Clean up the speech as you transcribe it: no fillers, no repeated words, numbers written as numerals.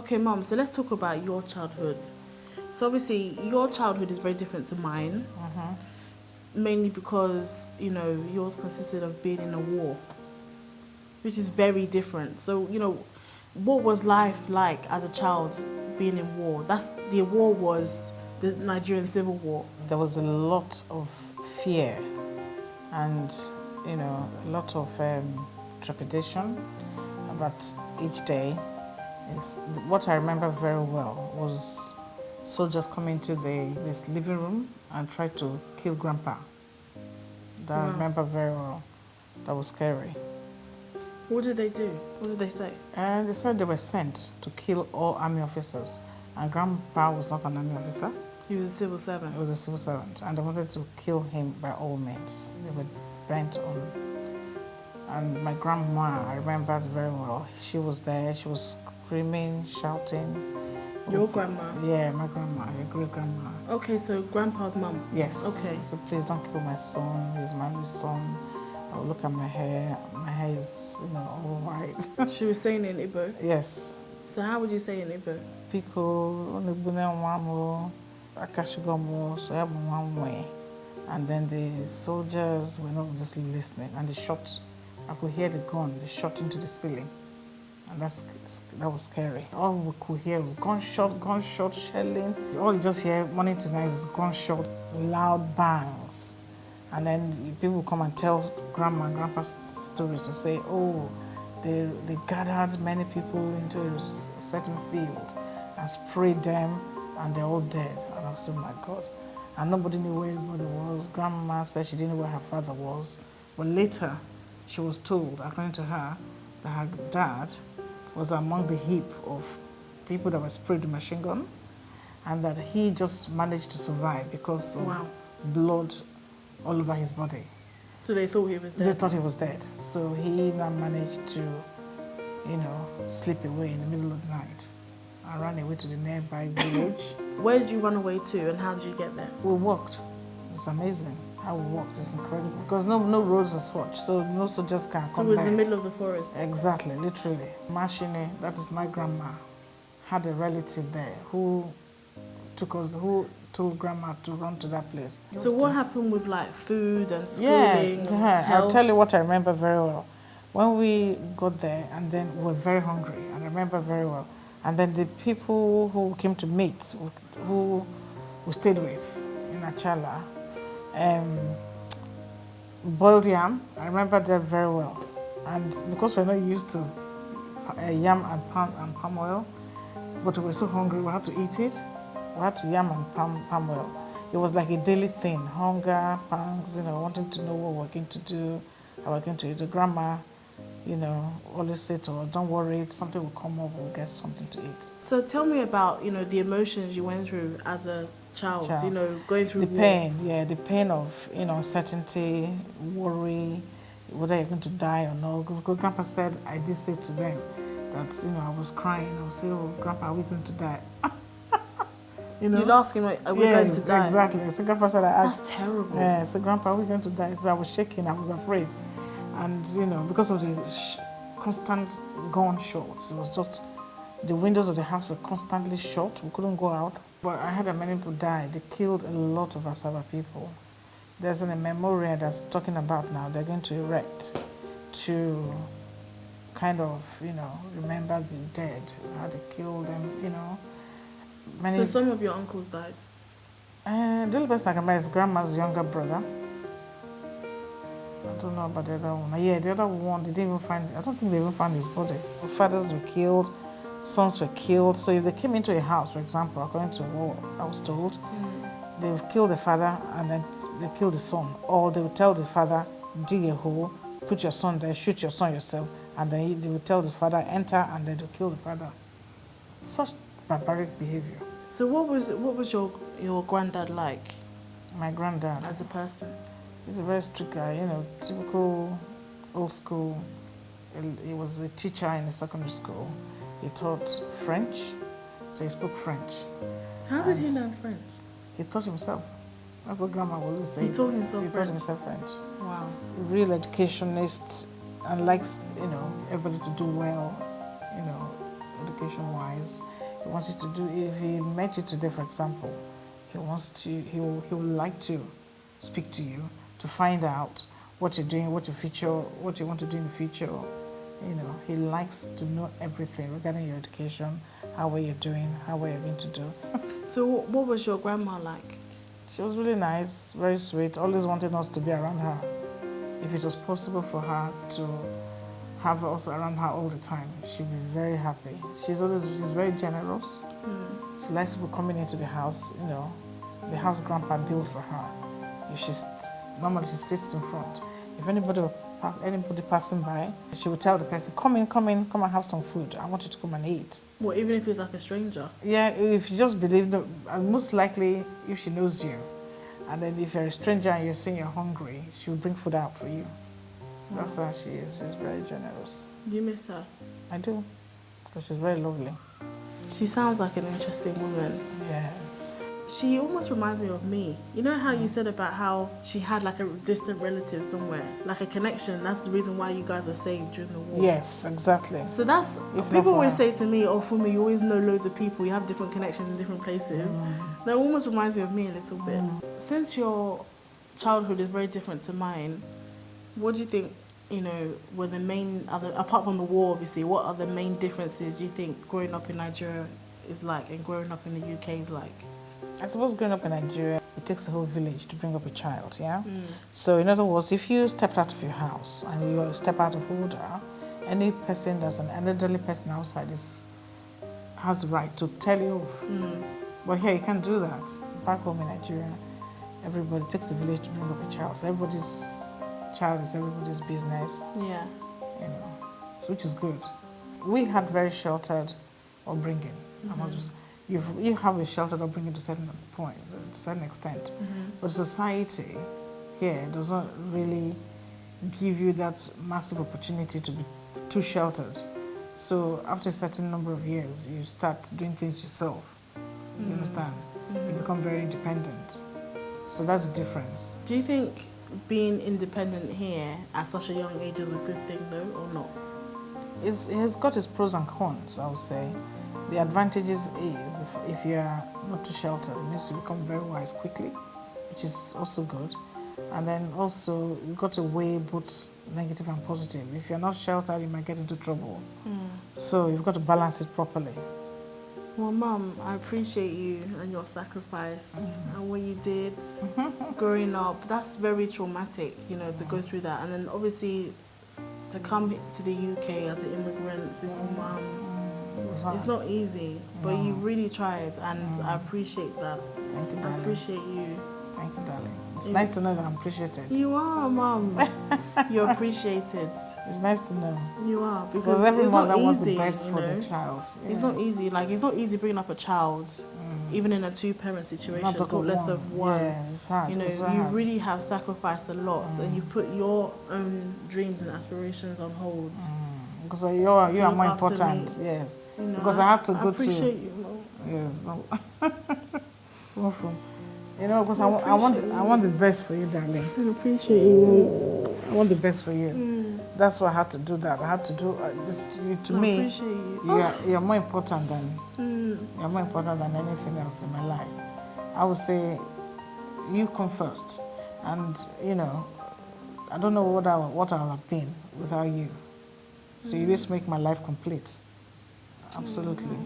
Okay, Mom, so let's talk about your childhood. So obviously, your childhood is very different to mine, mainly because, yours consisted of being in a war, which is very different. So, what was life like as a child being in war? The war was the Nigerian Civil War. There was a lot of fear and, a lot of trepidation about each day. What I remember very well was soldiers coming to this living room and try to kill Grandpa. That I remember very well. That was scary. What did they do? What did they say? And they said they were sent to kill all army officers. And Grandpa was not an army officer. He was a civil servant. He was a civil servant. And they wanted to kill him by all means. They were bent on. And my grandma, I remember very well. She was there. She was screaming, shouting. Your grandma? Yeah, my grandma, your great grandma. Okay, so Grandpa's mum? Yes. Okay. So please don't kill my son. He's my only son. Oh, look at my hair. My hair is, all white. She was saying in Igbo? Yes. So how would you say in Igbo? Pico, and then the soldiers were not obviously listening, and they shot. I could hear the gun. They shot into the ceiling, and that was scary. All we could hear was gunshot, shelling. All you just hear morning to night is gunshot, loud bangs. And then people come and tell Grandma and Grandpa's stories to say, oh, they gathered many people into a certain field and sprayed them, and they're all dead. And I said, oh my God. And nobody knew where anybody was. Grandma said she didn't know where her father was. But later, she was told, according to her, that her dad was among the heap of people that were sprayed with machine gun, and that he just managed to survive because of blood all over his body. So they thought he was dead? They thought he was dead. So he now managed to, slip away in the middle of the night and ran away to the nearby village. Where did you run away to and how did you get there? We walked. It's amazing how we walked. It's incredible. Because no roads are such, so no soldiers can come. So it was there. in the middle of the forest? Exactly, literally. Mashine, that is my grandma, had a relative there who told Grandma to run to that place. So what happened with like food and schooling? Yeah, I'll tell you what I remember very well. When we got there, and then we were very hungry, and I remember very well. And then the people who came to meet, who we stayed with in Achala, boiled yam. I remember that very well. And because we're not used to yam and palm oil, but we were so hungry, we had to eat it. We had to yam and palm oil. It was like a daily thing, hunger, pangs, wanting to know what we're going to do, how we're going to eat. The grandma, always said to us, don't worry, something will come up, we'll get something to eat. So tell me about, the emotions you went through as a child, going through the pain, the pain of, uncertainty, worry, whether you're going to die or not. Because Grandpa said, I did say to them that, I was crying. I would say, oh, Grandpa, are we going to die? You'd ask him, are we going to die? Exactly. So Grandpa said, that's terrible. Yeah, so Grandpa, are we going to die? So I was shaking, I was afraid. And, because of the constant gunshots, it was just, the windows of the house were constantly shut. We couldn't go out. But I heard that many people died. They killed a lot of Asaba people. There's a memorial that's talking about now, they're going to erect to kind of, remember the dead, how they killed them, So some of your uncles died? The only person I can remember is Grandma's younger brother. I don't know about the other one. Yeah, the other one, they didn't even find, I don't think they even found his body. Fathers were killed, sons were killed. So if they came into a house, for example, according to what I was told, they would kill the father and then they kill the son. Or they would tell the father, dig a hole, put your son there, shoot your son yourself, and then they would tell the father, enter, and then they would kill the father. Such barbaric behavior. So what was your granddad like? My granddad? As a person? He's a very strict guy, typical old school. He was a teacher in a secondary school. He taught French, so he spoke French. How did he learn French? He taught himself. That's what Grandma will always say. He taught himself French? He taught himself French. Wow. Real educationist and likes, everybody to do well, education-wise. He wants you to do, if he met you today, for example, he would like to speak to you to find out what you're doing, what you want to do in the future. You know, he likes to know everything regarding your education, how well you're doing, how well you're going to do. So what was your grandma like? She was really nice, very sweet, always wanted us to be around her. If it was possible for her to have us around her all the time, she'd be very happy. She's very generous. She likes people coming into the house, you know, the house grandpa built for her. Normally she sits in front. If anybody passing by, she would tell the person, come and have some food. I want you to come and eat. Well, even if it's like a stranger? Yeah, if you just believe, most likely if she knows you, and then if you're a stranger and you're saying you're hungry, she will bring food out for you. That's how she is. She's very generous. Do you miss her? I do, because she's very lovely. She sounds like an interesting woman. Yes. She almost reminds me of me. You know how you said about how she had like a distant relative somewhere, like a connection. That's the reason why you guys were saved during the war. Yes, exactly. So that's, people always say to me, oh, for me, you always know loads of people, you have different connections in different places. That almost reminds me of me a little bit. Since your childhood is very different to mine, what do you think, you know, were the main other, apart from the war obviously, what are the main differences do you think growing up in Nigeria is like and growing up in the UK is like? I suppose growing up in Nigeria, it takes a whole village to bring up a child, yeah? So in other words, if you stepped out of your house and you step out of order, any person that's an elderly person outside has the right to tell you off. But here you can't do that. Back home in Nigeria, everybody takes a village to bring up a child. So everybody's child is everybody's business. Yeah. You know, so which is good. We had very sheltered upbringing. You have a sheltered upbringing to a certain point, to a certain extent. But society here does not really give you that massive opportunity to be too sheltered. So after a certain number of years, you start doing things yourself. You understand? You become very independent. So that's the difference. Do you think being independent here at such a young age is a good thing though, or not? It has got its pros and cons, I would say. The advantages is if you're not too sheltered, it means you become very wise quickly, which is also good. And then also, you've got to weigh both negative and positive. If you're not sheltered, you might get into trouble. So you've got to balance it properly. Well, Mum, I appreciate you and your sacrifice and what you did growing up. That's very traumatic, you know, to go through that. And then obviously to come to the UK as an immigrant, single mum, it's not easy, but you really tried, and I appreciate that. Thank you, darling. I appreciate you. Thank you, darling. It's nice to know that I'm appreciated. You are, Mum. You're appreciated. It's nice to know. You are, because every it's mother not wants easy, the best you for know? the child. Yeah. It's not easy. Like, it's not easy bringing up a child, even in a two-parent situation, or less of one. Yeah, it's hard. You know, you really have sacrificed a lot, and you put your own dreams and aspirations on hold. Because you are more important, yes. You know, because I have to go to... I appreciate you, Mom. Yes. Wonderful. You know, because I want the best for you, darling. I appreciate you. I want the best for you. That's why I had to do that. I had to do this to you. To me, appreciate you. You're more important than you're more important than anything else in my life. I would say you come first, and you know, I don't know what I would have been without you. So you just make my life complete. Absolutely.